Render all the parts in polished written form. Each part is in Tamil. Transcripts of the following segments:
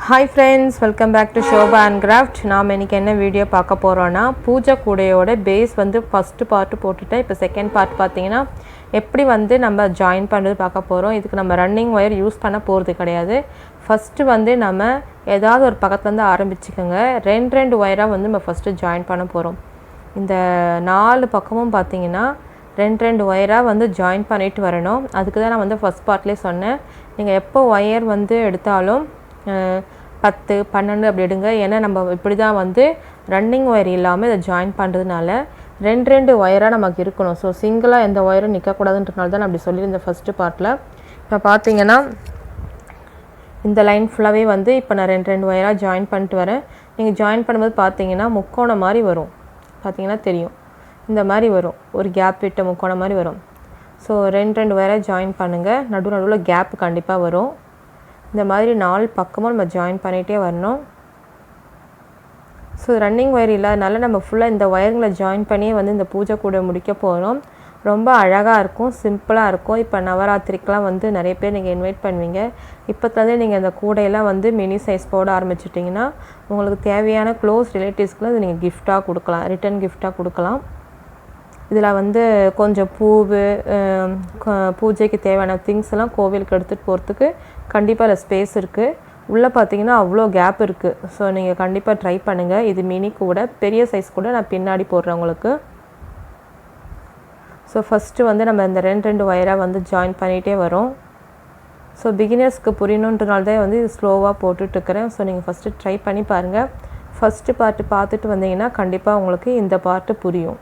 Hi friends, welcome back to Shoba Handcrafts. நாம் இன்னைக்கு என்ன வீடியோ பார்க்க போறோம்னா பூஜை கூடையோட பேஸ் வந்து ஃபர்ஸ்ட் பார்ட் போட்டுட்டேன். இப்போ செகண்ட் பார்ட் பார்த்தீங்கன்னா எப்படி வந்து நம்ம ஜாயின் பண்றது பார்க்க போறோம். இதுக்கு நம்ம ரன்னிங் வயர் யூஸ் பண்ண போறது கிடையாது. ஃபர்ஸ்ட் வந்து நம்ம ஏதாவது ஒரு பக்கத்துல இருந்து ஆரம்பிச்சுக்கங்க. ரெண்டு வயரா வந்து நம்ம ஃபர்ஸ்ட் ஜாயின் பண்ண போறோம். இந்த நாலு பக்கமும் பார்த்தீங்கன்னா ரெண்டு வயரா வந்து ஜாயின் பண்ணிட்டு வரணும். அதுக்கு தான் நான் வந்து ஃபர்ஸ்ட் பார்ட்லயே சொன்னேன். நீங்க எப்போ வயர் வந்து எடுத்தாலும் 10 12 அப்படி எடுங்க. ஏன்னா நம்ம இப்படி தான் வந்து ரன்னிங் ஒயர் இல்லாமல் இதை ஜாயின் பண்ணுறதுனால ரெண்டு ஒயராக நமக்கு இருக்கணும். ஸோ சிங்கிளாக எந்த ஒயரும் நிற்கக்கூடாதுன்றனால தான் நான் அப்படி சொல்லியிருந்தேன் ஃபஸ்ட்டு பார்ட்டில். இப்போ பார்த்தீங்கன்னா இந்த லைன் ஃபுல்லாகவே வந்து இப்போ நான் ரெண்டு ஒயராக ஜாயின் பண்ணிட்டு வரேன். நீங்கள் ஜாயின் பண்ணும்போது பார்த்தீங்கன்னா முக்கோணம் மாதிரி வரும். பார்த்தீங்கன்னா தெரியும், இந்த மாதிரி வரும், ஒரு கேப் விட்ட முக்கோணம் மாதிரி வரும். ஸோ ரெண்டு ஒயராக ஜாயின் பண்ணுங்கள். நடுவில் கேப் கண்டிப்பாக வரும். இந்த மாதிரி நாலு பக்கமும் நம்ம ஜாயின் பண்ணிகிட்டே வரணும். ஸோ ரன்னிங் ஒயர் இல்லாதனால நம்ம ஃபுல்லாக இந்த ஒயருங்களை ஜாயின் பண்ணியே வந்து இந்த பூஜை கூட முடிக்க போகிறோம். ரொம்ப அழகாக இருக்கும், சிம்பிளாக இருக்கும். இப்போ நவராத்திரிக்கெலாம் வந்து நிறைய பேர் நீங்கள் இன்வைட் பண்ணுவீங்க. இப்போத்துலேருந்தே நீங்கள் இந்த கூடையெல்லாம் வந்து மினி சைஸ் போட ஆரம்பிச்சிட்டிங்கன்னா உங்களுக்கு தேவையான க்ளோஸ் ரிலேட்டிவ்ஸ்க்குலாம் இது நீங்கள் கிஃப்டாக கொடுக்கலாம், ரிட்டன் கிஃப்டாக கொடுக்கலாம். இதில் வந்து கொஞ்சம் பூவு, பூஜைக்கு தேவையான திங்ஸ் எல்லாம் கோவிலுக்கு எடுத்துகிட்டு போகிறதுக்கு கண்டிப்பாக அதில் ஸ்பேஸ் இருக்குது. உள்ளே பார்த்தீங்கன்னா அவ்வளோ கேப் இருக்குது. ஸோ நீங்கள் கண்டிப்பாக ட்ரை பண்ணுங்கள். இது மினி கூட, பெரிய சைஸ் கூட நான் பின்னாடி போடுறேன் உங்களுக்கு. ஸோ ஃபஸ்ட்டு வந்து நம்ம இந்த ரெண்டு ஒயராக வந்து ஜாயின் பண்ணிகிட்டே வரோம். ஸோ பிகினர்ஸ்க்கு புரியணுன்றனால தான் வந்து இது ஸ்லோவாக போட்டுட்ருக்கிறேன். ஸோ நீங்கள் ஃபஸ்ட்டு ட்ரை பண்ணி பாருங்கள். ஃபஸ்ட்டு பார்ட்டு பார்த்துட்டு வந்தீங்கன்னா கண்டிப்பாக உங்களுக்கு இந்த பார்ட்டு புரியும்.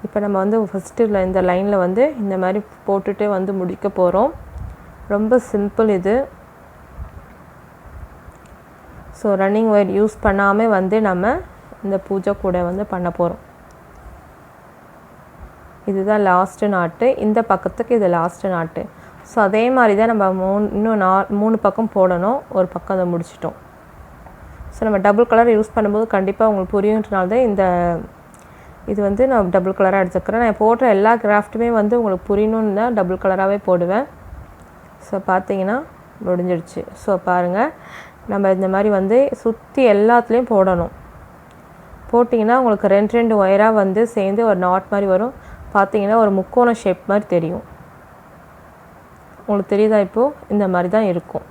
இப்போ நம்ம வந்து ஃபஸ்ட்டு இந்த லைனில் வந்து இந்த மாதிரி போட்டுகிட்டே வந்து முடிக்க போகிறோம். ரொம்ப சிம்பிள் இது. ஸோ ரன்னிங் ஒயர் யூஸ் பண்ணாமல் வந்து நம்ம இந்த பூஜை கூட வந்து பண்ண போகிறோம். இதுதான் லாஸ்ட்டு நாட்டு, இந்த பக்கத்துக்கு இது லாஸ்ட்டு நாட்டு. ஸோ அதே மாதிரி தான் நம்ம இன்னும் 3 பக்கம் போடணும். ஒரு பக்கம் அதை முடிச்சிட்டோம். ஸோ நம்ம டபுள் கலர் யூஸ் பண்ணும்போது கண்டிப்பாக உங்களுக்கு புரியுன்றனால தான் இது வந்து நான் டபுள் கலராக எடுத்துக்கிறேன். நான் போடுற எல்லா கிராஃப்ட்டுமே வந்து உங்களுக்கு புரியணுன்னு தான் டபுள் கலராகவே போடுவேன். ஸோ பார்த்தீங்கன்னா முடிஞ்சிடுச்சு. ஸோ பாருங்கள், நம்ம இந்த மாதிரி வந்து சுற்றி எல்லாத்துலேயும் போடணும். போட்டிங்கன்னா உங்களுக்கு ரெண்டு ஒயராக வந்து சேர்ந்து ஒரு நாட் மாதிரி வரும். பார்த்தீங்கன்னா ஒரு முக்கோண ஷேப் மாதிரி தெரியும். உங்களுக்கு தெரியுதா? இப்போது இந்த மாதிரி தான் இருக்கும்.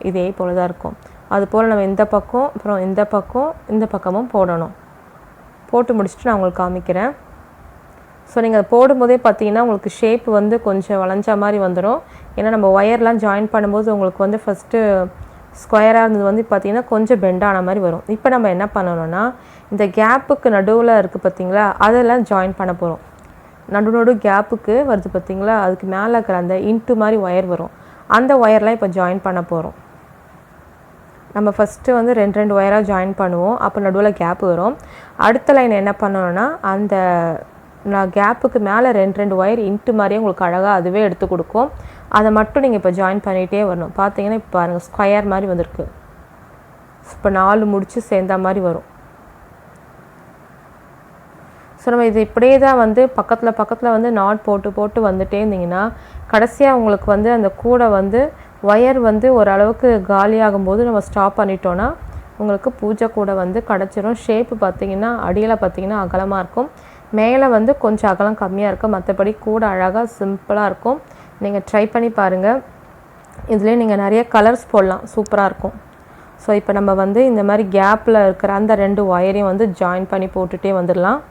இதே போல் தான் இருக்கும். அதுபோல் நம்ம இந்த பக்கம், அப்புறம் இந்த பக்கமும் போடணும். போட்டு முடிச்சுட்டு நான் உங்களுக்கு காமிக்கிறேன். ஸோ நீங்கள் அதை போடும்போதே பார்த்தீங்கன்னா உங்களுக்கு ஷேப் வந்து கொஞ்சம் வளைஞ்ச மாதிரி வந்துடும். ஏன்னா நம்ம ஒயர்லாம் ஜாயின் பண்ணும்போது உங்களுக்கு வந்து ஃபஸ்ட்டு ஸ்கொயராக இருந்தது வந்து பார்த்தீங்கன்னா கொஞ்சம் பெண்டான மாதிரி வரும். இப்போ நம்ம என்ன பண்ணணும்னா இந்த கேப்புக்கு நடுவில் இருக்குது பார்த்தீங்களா, அதெல்லாம் ஜாயின் பண்ண போகிறோம். நடு கேப்புக்கு வருது பார்த்தீங்களா, அதுக்கு மேலே இருக்கிற அந்த இன்ட்டு மாதிரி ஒயர் வரும். அந்த ஒயர்லாம் இப்போ ஜாயின் பண்ண போகிறோம். நம்ம ஃபஸ்ட்டு வந்து ரெண்டு ஒயராக ஜாயின் பண்ணுவோம். அப்போ நடுவில் கேப் வரும். அடுத்த லைன் என்ன பண்ணணும்னா அந்த கேப்புக்கு மேலே ரெண்டு ஒயர் இன்ட்டு மாதிரியே உங்களுக்கு அழகாக அதுவே எடுத்து கொடுக்கும். அதை மட்டும் நீங்கள் இப்போ ஜாயின் பண்ணிகிட்டே வரணும். பார்த்தீங்கன்னா இப்போ பாருங்கள் ஸ்கொயர் மாதிரி வந்திருக்கு. இப்போ 4 முடிச்சு சேர்ந்த மாதிரி வரும். ஸோ நம்ம இது இப்படியே தான் வந்து பக்கத்தில் வந்து நாட் போட்டு வந்துட்டே இருந்தீங்கன்னா கடைசியாக உங்களுக்கு வந்து அந்த கூடை வந்து ஒயர் வந்து ஓரளவுக்கு காலியாகும்போது நம்ம ஸ்டாப் பண்ணிட்டோன்னா உங்களுக்கு பூஜை கூட வந்து கிடச்சிரும். ஷேப்பு பார்த்திங்கன்னா அடியில் பார்த்திங்கன்னா அகலமாக இருக்கும், மேலே வந்து கொஞ்சம் அகலம் கம்மியாக இருக்கும். மற்றபடி கூட அழகாக சிம்பிளாக இருக்கும். நீங்கள் ட்ரை பண்ணி பாருங்கள். இதுலேயே நீங்கள் நிறைய கலர்ஸ் போடலாம், சூப்பராக இருக்கும். ஸோ இப்போ நம்ம வந்து இந்த மாதிரி கேப்பில் இருக்கிற அந்த ரெண்டு ஒயரையும் வந்து ஜாயின் பண்ணி போட்டுகிட்டே வந்துடலாம்.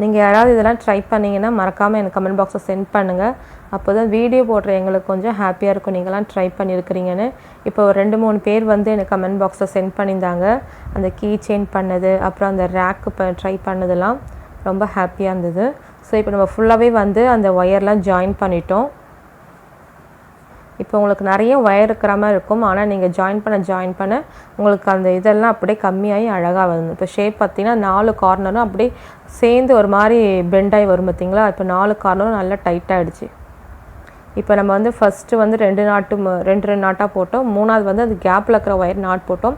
நீங்கள் யாராவது இதெல்லாம் ட்ரை பண்ணிங்கன்னா மறக்காமல் எனக்கு கமெண்ட் பாக்ஸில் சென்ட் பண்ணுங்கள். அப்போ தான் வீடியோ போடுற எங்களுக்கு கொஞ்சம் ஹாப்பியாக இருக்கும் நீங்களாம் ட்ரை பண்ணியிருக்கிறீங்கன்னு. இப்போ ஒரு 2-3 பேர் வந்து எனக்கு கமெண்ட் பாக்ஸில் சென்ட் பண்ணியிருந்தாங்க. அந்த கீச்செயின் பண்ணது, அப்புறம் அந்த ரேக்கு ட்ரை பண்ணதெல்லாம் ரொம்ப ஹாப்பியாக இருந்தது. ஸோ இப்போ நம்ம ஃபுல்லாகவே வந்து அந்த ஒயர்லாம் ஜாயின் பண்ணிட்டோம். இப்போ உங்களுக்கு நிறைய ஒயர் இருக்கிற மாதிரி இருக்கும். ஆனால் நீங்கள் ஜாயின் பண்ண உங்களுக்கு அந்த இதெல்லாம் அப்படியே கம்மியாகி அழகாக வரும். இப்போ ஷேப் பார்த்தீங்கன்னா 4 கார்னரும் அப்படியே சேர்ந்து ஒரு மாதிரி பெண்டாகி வரும் பார்த்தீங்களா. இப்போ 4 கார்னரும் நல்லா டைட்டாகிடுச்சு. இப்போ நம்ம வந்து ஃபஸ்ட்டு வந்து ரெண்டு நாட்டாக போட்டோம். 3வது வந்து அந்த கேப்பில் இருக்கிற ஒயர் நாட் போட்டோம்.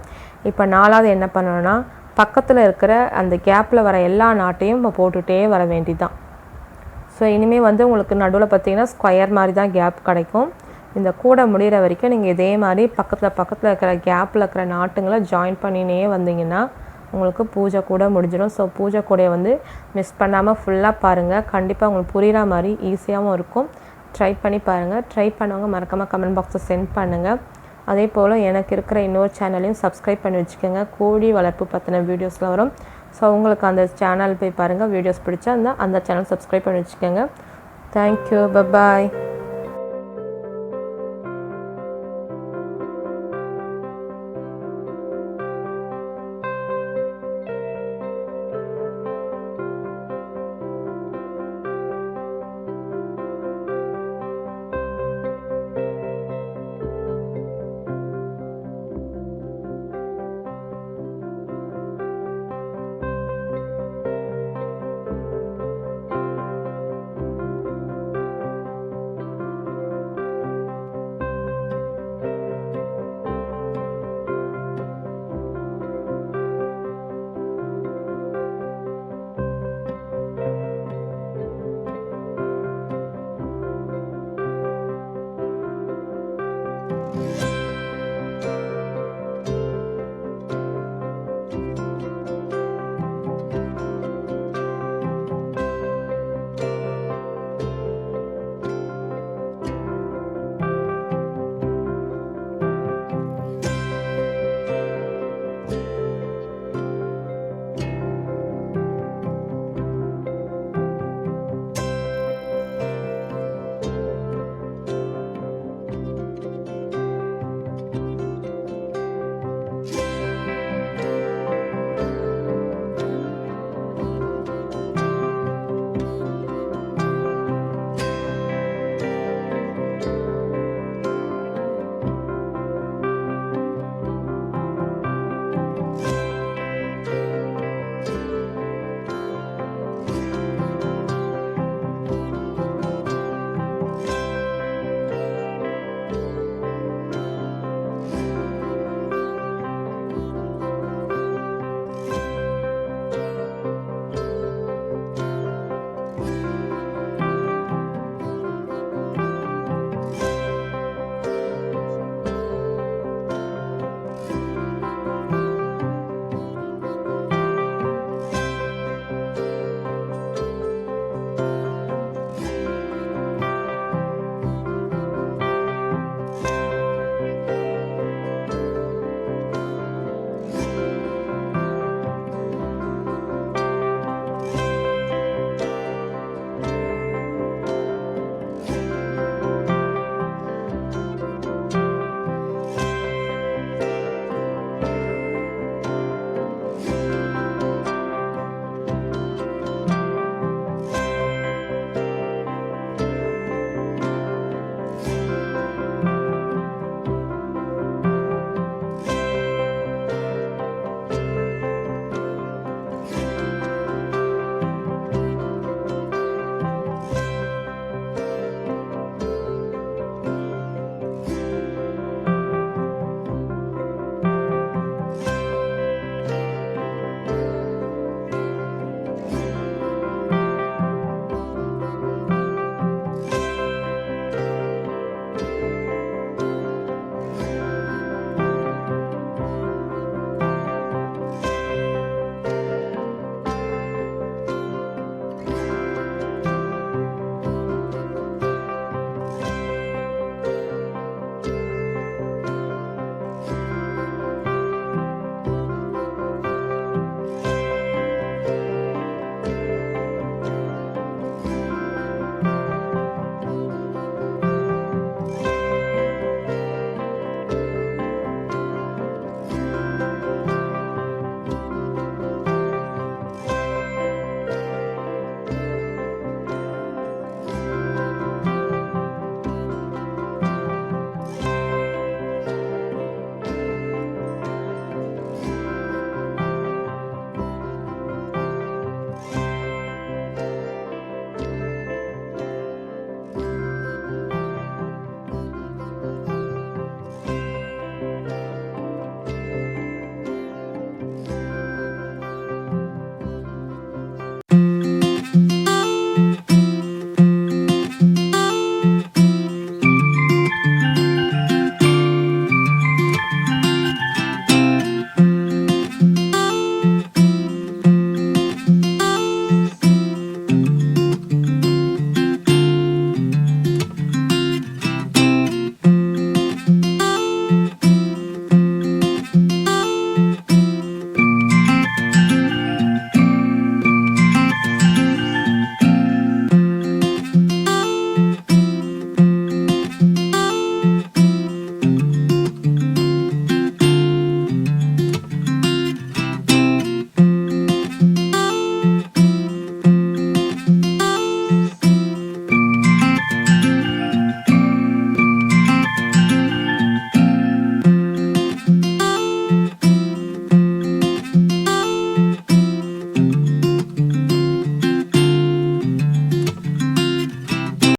இப்போ 4வது என்ன பண்ணணும்னா பக்கத்தில் இருக்கிற அந்த கேப்பில் வர எல்லா நாட்டையும் நம்ம போட்டுகிட்டே வர வேண்டியதுதான். ஸோ இனிமேல் வந்து உங்களுக்கு நடுவில் பார்த்தீங்கன்னா ஸ்கொயர் மாதிரி தான் கேப் கிடைக்கும். இந்த கூடை முடிகிற வரைக்கும் நீங்கள் இதே மாதிரி பக்கத்தில் இருக்கிற கேப்பில் இருக்கிற நாட்டுங்களை ஜாயின் பண்ணினே வந்தீங்கன்னா உங்களுக்கு பூஜை கூட முடிஞ்சிடும். ஸோ பூஜை கூடையை வந்து மிஸ் பண்ணாமல் ஃபுல்லாக பாருங்கள். கண்டிப்பாக உங்களுக்கு புரிகிற மாதிரி ஈஸியாகவும் இருக்கும். ட்ரை பண்ணி பாருங்கள். ட்ரை பண்ணவங்க மறக்காமல் கமெண்ட் பாக்ஸில் சென்ட் பண்ணுங்கள். அதே போல் எனக்கு இருக்கிற இன்னொரு சேனலையும் சப்ஸ்கிரைப் பண்ணி வச்சுக்கோங்க. கோழி வளர்ப்பு பற்றின வீடியோஸில் வரும். ஸோ உங்களுக்கு அந்த சேனல் போய் பாருங்கள். வீடியோஸ் பிடிச்சா அந்த சேனல் சப்ஸ்கிரைப் பண்ணி வச்சுக்கோங்க. தேங்க்யூ. பபாய்.